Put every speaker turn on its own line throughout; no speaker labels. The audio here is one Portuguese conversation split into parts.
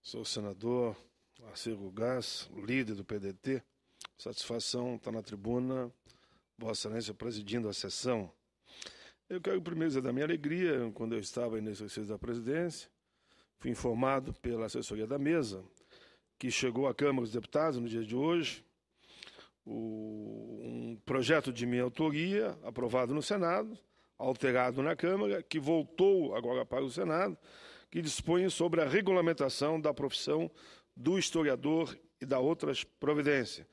Sou o senador Arcego Gás, líder do PDT. Satisfação estar na tribuna, Vossa Excelência presidindo a sessão. Eu quero primeiro dizer da minha alegria, quando eu estava em exercício da presidência, fui informado pela assessoria da mesa que chegou à Câmara dos Deputados no dia de hoje um projeto de minha autoria, aprovado no Senado, alterado na Câmara, que voltou agora para o Senado, que dispõe sobre a regulamentação da profissão do historiador e da outras providências.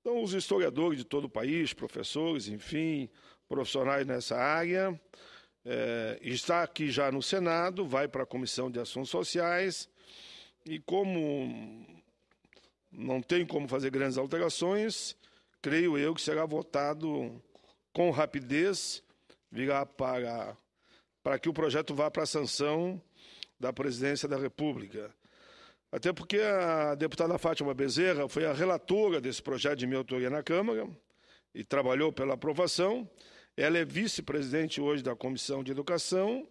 Então, os historiadores de todo o país, professores, enfim, profissionais nessa área, está aqui já no Senado, vai para a Comissão de Assuntos Sociais, e como não tem como fazer grandes alterações, creio eu que será votado com rapidez, virá para que o projeto vá para a sanção da Presidência da República. Até porque a deputada Fátima Bezerra foi a relatora desse projeto de minha autoria na Câmara e trabalhou pela aprovação. Ela é vice-presidente hoje da Comissão de Educação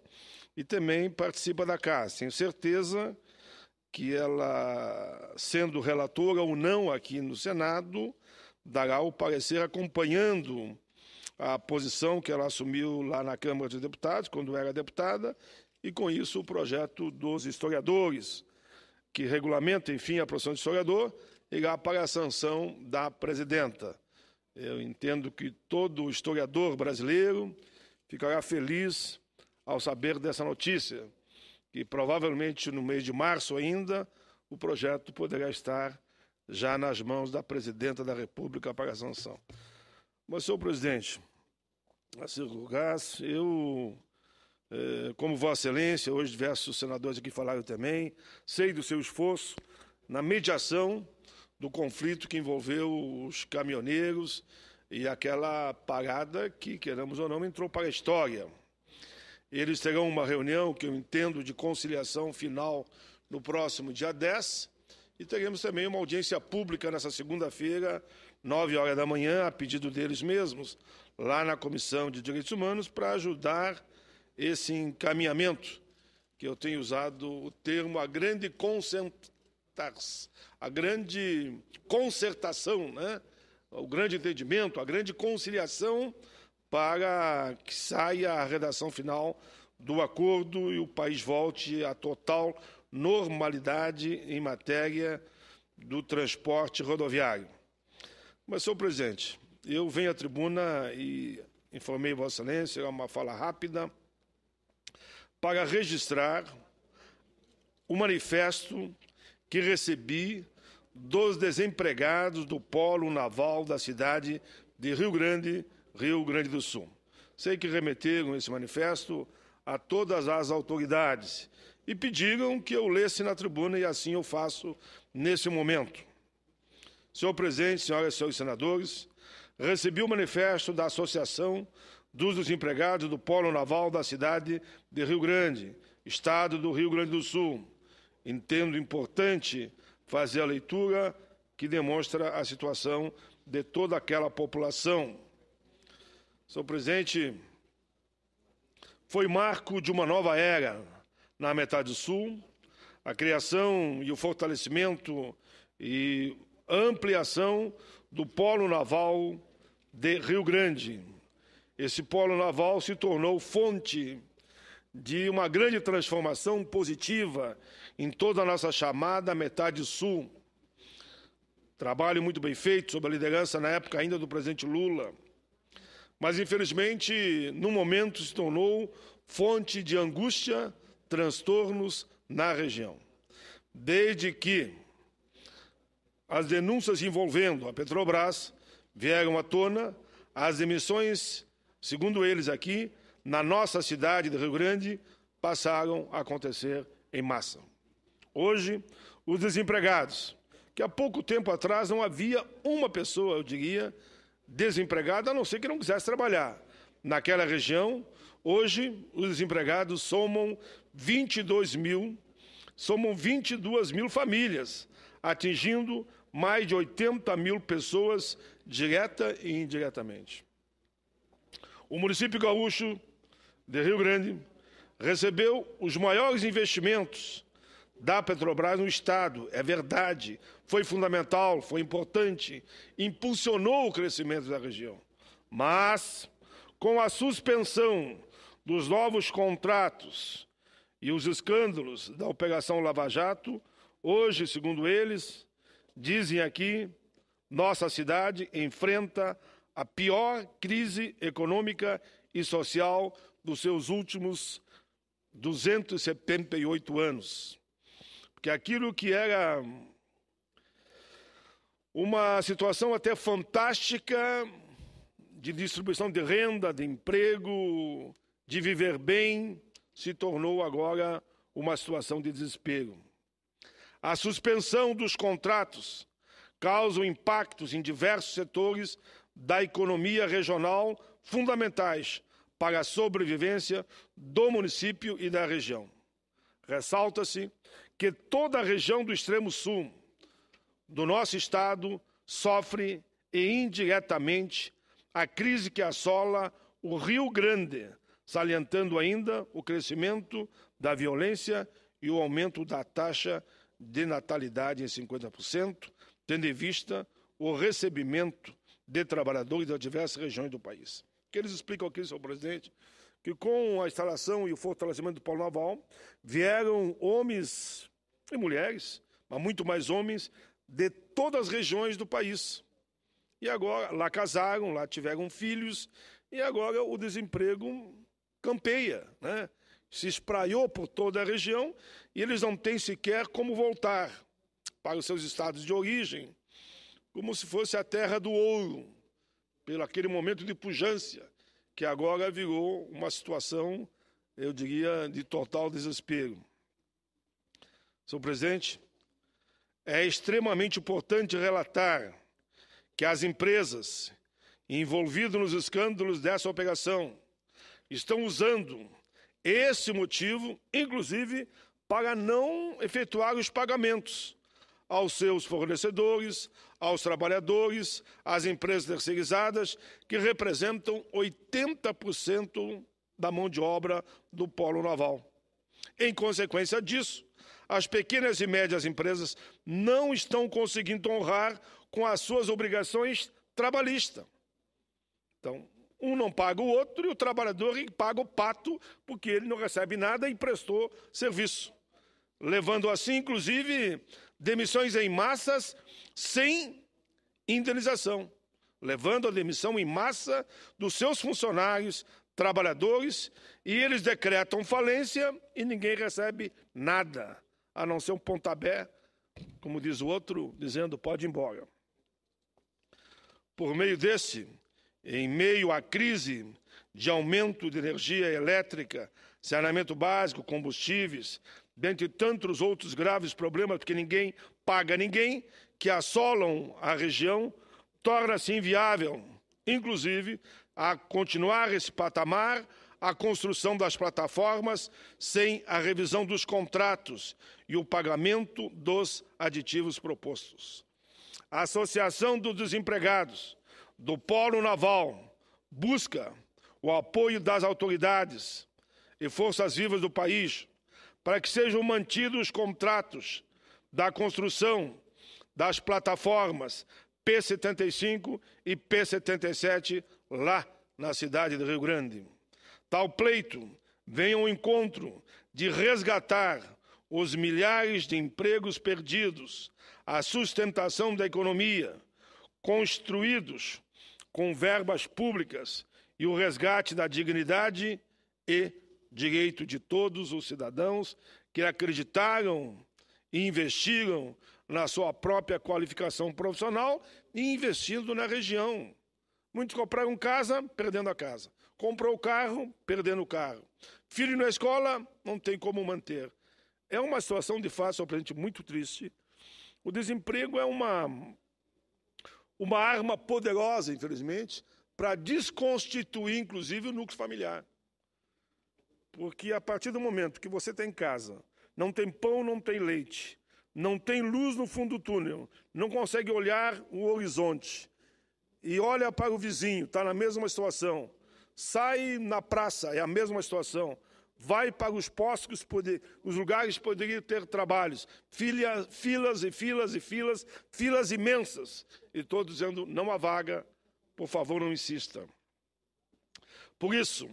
e também participa da casa. Tenho certeza que ela, sendo relatora ou não aqui no Senado, dará o parecer acompanhando a posição que ela assumiu lá na Câmara dos Deputados, quando era deputada, e com isso o projeto dos historiadores, que regulamenta, enfim, a profissão de historiador, irá para a sanção da presidenta. Eu entendo que todo historiador brasileiro ficará feliz ao saber dessa notícia, que provavelmente no mês de março ainda o projeto poderá estar já nas mãos da presidenta da República para a sanção. Mas, senhor presidente, Arcego Gás, como Vossa Excelência, hoje diversos senadores aqui falaram também, sei do seu esforço na mediação do conflito que envolveu os caminhoneiros e aquela parada que, queramos ou não, entrou para a história. Eles terão uma reunião, que eu entendo, de conciliação final no próximo dia 10, e teremos também uma audiência pública nessa segunda-feira, 9h da manhã, a pedido deles mesmos, lá na Comissão de Direitos Humanos, para ajudar esse encaminhamento, que eu tenho usado o termo, a grande concertação, né? O grande entendimento, a grande conciliação, para que saia a redação final do acordo e o país volte à total normalidade em matéria do transporte rodoviário. Mas, senhor presidente, eu venho à tribuna e informei Vossa Excelência, é uma fala rápida, para registrar o manifesto que recebi dos desempregados do Polo Naval da cidade de Rio Grande do Sul. Sei que remeteram esse manifesto a todas as autoridades e pediram que eu lesse na tribuna, e assim eu faço nesse momento. Senhor presidente, senhoras e senhores senadores, recebi o manifesto da Associação dos Desempregados do Polo Naval da cidade de Rio Grande, estado do Rio Grande do Sul. Entendo importante fazer a leitura que demonstra a situação de toda aquela população. Senhor presidente, foi marco de uma nova era na metade sul, a criação e o fortalecimento e ampliação do Polo Naval de Rio Grande. Esse polo naval se tornou fonte de uma grande transformação positiva em toda a nossa chamada metade sul. Trabalho muito bem feito, sob a liderança, na época ainda, do presidente Lula. Mas, infelizmente, no momento se tornou fonte de angústia, transtornos na região. Desde que as denúncias envolvendo a Petrobras vieram à tona, as emissões, segundo eles aqui, na nossa cidade de Rio Grande, passaram a acontecer em massa. Hoje, os desempregados, que há pouco tempo atrás não havia uma pessoa, eu diria, desempregada, a não ser que não quisesse trabalhar. Naquela região, hoje, os desempregados somam 22 mil famílias, atingindo mais de 80 mil pessoas, direta e indiretamente. O município gaúcho de Rio Grande recebeu os maiores investimentos da Petrobras no Estado. É verdade, foi fundamental, foi importante, impulsionou o crescimento da região. Mas, com a suspensão dos novos contratos e os escândalos da Operação Lava Jato, hoje, segundo eles, dizem aqui, nossa cidade enfrenta a pior crise econômica e social dos seus últimos 278 anos. Porque aquilo que era uma situação até fantástica de distribuição de renda, de emprego, de viver bem, se tornou agora uma situação de desespero. A suspensão dos contratos causa impactos em diversos setores da economia regional fundamentais para a sobrevivência do município e da região. Ressalta-se que toda a região do extremo sul do nosso estado sofre e indiretamente a crise que assola o Rio Grande, salientando ainda o crescimento da violência e o aumento da taxa de natalidade em 50%, tendo em vista o recebimento de trabalhadores das diversas regiões do país. Que eles explicam aqui, senhor presidente, que com a instalação e o fortalecimento do polo naval vieram homens e mulheres, mas muito mais homens, de todas as regiões do país. E agora, lá casaram, lá tiveram filhos, e agora o desemprego campeia, né? Se espraiou por toda a região e eles não têm sequer como voltar para os seus estados de origem, como se fosse a terra do ouro, pelo aquele momento de pujança, que agora virou uma situação, eu diria, de total desespero. Senhor presidente, é extremamente importante relatar que as empresas envolvidas nos escândalos dessa operação estão usando esse motivo, inclusive, para não efetuar os pagamentos aos seus fornecedores, aos trabalhadores, às empresas terceirizadas, que representam 80% da mão de obra do polo naval. Em consequência disso, as pequenas e médias empresas não estão conseguindo honrar com as suas obrigações trabalhistas. Então, um não paga o outro e o trabalhador paga o pato porque ele não recebe nada e prestou serviço, levando assim, inclusive, demissões em massas sem indenização, levando a demissão em massa dos seus funcionários, trabalhadores, e eles decretam falência e ninguém recebe nada, a não ser um pontapé, como diz o outro, dizendo pode ir embora. Por meio desse, em meio à crise de aumento de energia elétrica, saneamento básico, combustíveis, dentre tantos outros graves problemas, porque ninguém paga ninguém, que assolam a região, torna-se inviável, inclusive, a continuar esse patamar, a construção das plataformas, sem a revisão dos contratos e o pagamento dos aditivos propostos. A Associação dos Desempregados do Polo Naval busca o apoio das autoridades e forças vivas do país para que sejam mantidos os contratos da construção das plataformas P-75 e P-77 lá na cidade de Rio Grande. Tal pleito vem ao encontro de resgatar os milhares de empregos perdidos, a sustentação da economia, construídos com verbas públicas e o resgate da dignidade e direito de todos os cidadãos que acreditaram e investiram na sua própria qualificação profissional e investindo na região. Muitos compraram casa, perdendo a casa. Comprou o carro, perdendo o carro. Filho na escola, não tem como manter. É uma situação, de fato, presidente, muito triste. O desemprego é uma arma poderosa, infelizmente, para desconstituir, inclusive, o núcleo familiar. Porque a partir do momento que você tem casa, não tem pão, não tem leite, não tem luz no fundo do túnel, não consegue olhar o horizonte e olha para o vizinho, está na mesma situação, sai na praça, é a mesma situação, vai para os postos, os lugares que poderiam ter trabalhos. Filas e filas e filas, filas imensas. E todos dizendo, não há vaga, por favor, não insista. Por isso,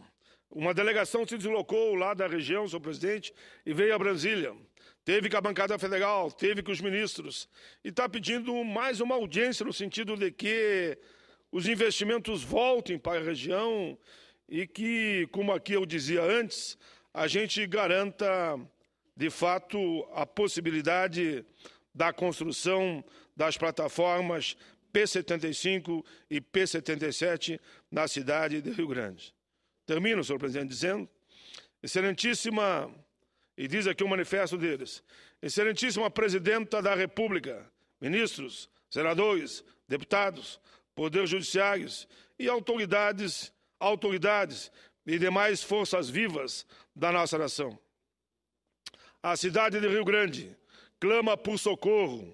uma delegação se deslocou lá da região, senhor presidente, e veio a Brasília. Teve com a bancada federal, teve com os ministros, e está pedindo mais uma audiência no sentido de que os investimentos voltem para a região e que, como aqui eu dizia antes, a gente garanta, de fato, a possibilidade da construção das plataformas P75 e P77 na cidade de Rio Grande. Termino, senhor presidente, dizendo, excelentíssima, e diz aqui o manifesto deles, excelentíssima presidenta da República, ministros, senadores, deputados, poderes judiciários e autoridades e demais forças vivas da nossa nação. A cidade de Rio Grande clama por socorro.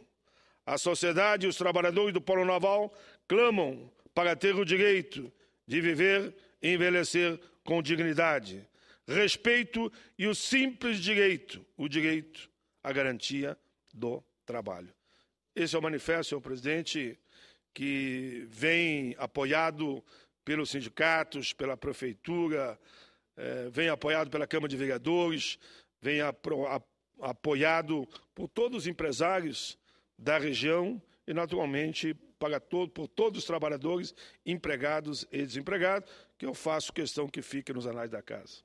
A sociedade e os trabalhadores do Polo Naval clamam para ter o direito de viver e envelhecer com dignidade, respeito e o simples direito, à garantia do trabalho. Esse é o manifesto, senhor presidente, que vem apoiado pelos sindicatos, pela prefeitura, vem apoiado pela Câmara de Vereadores, vem apoiado por todos os empresários da região e, naturalmente, por todos os trabalhadores, empregados e desempregados, que eu faço questão que fique nos anais da casa.